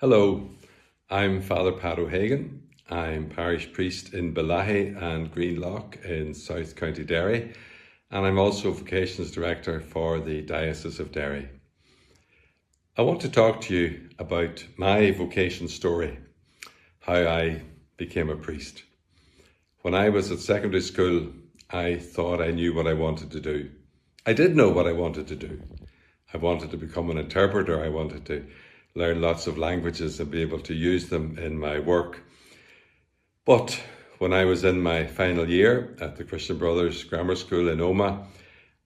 Hello, I'm Father Pat O'Hagan. I'm parish priest in Balahy and Greenlock in South County Derry, and I'm also Vocations Director for the Diocese of Derry. I want to talk to you about my vocation story, how I became a priest. When I was at secondary school, I thought I knew what I wanted to do. I did know what I wanted to do. I wanted to become an interpreter. I wanted to learn lots of languages and be able to use them in my work. But when I was in my final year at the Christian Brothers Grammar School in Omagh,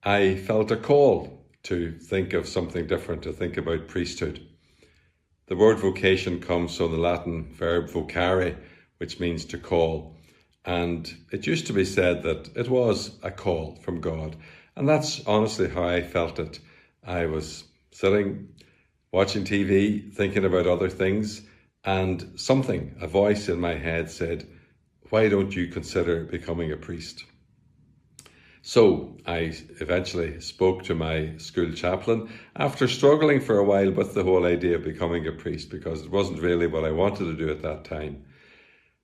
I felt a call to think of something different, to think about priesthood. The word vocation comes from the Latin verb vocare, which means to call. And it used to be said that it was a call from God. And that's honestly how I felt it. I was sitting watching TV, thinking about other things, and a voice in my head said, why don't you consider becoming a priest? So I eventually spoke to my school chaplain after struggling for a while with the whole idea of becoming a priest, because it wasn't really what I wanted to do at that time.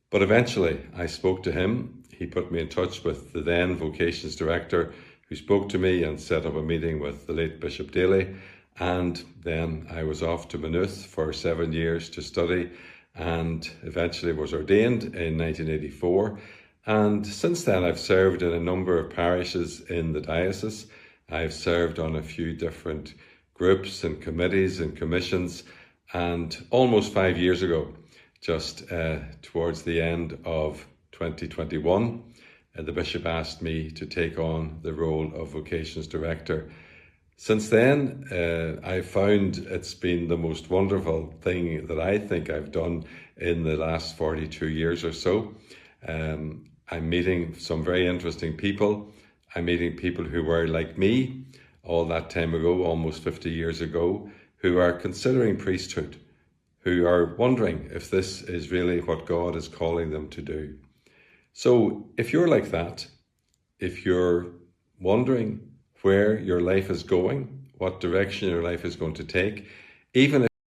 But eventually I spoke to him. He put me in touch with the then Vocations Director, who spoke to me and set up a meeting with the late Bishop Daly. And then I was off to Maynooth for 7 years to study, and eventually was ordained in 1984. And since then I've served in a number of parishes in the diocese. I've served on a few different groups and committees and commissions. And almost 5 years ago, just towards the end of 2021, the Bishop asked me to take on the role of Vocations Director. Since then, I found it's been the most wonderful thing that I think I've done in the last 42 years or so. I'm meeting some very interesting people. I'm meeting people who were like me all that time ago, almost 50 years ago, who are considering priesthood, who are wondering if this is really what God is calling them to do. So if you're like that, if you're wondering where your life is going, what direction your life is going to take, even if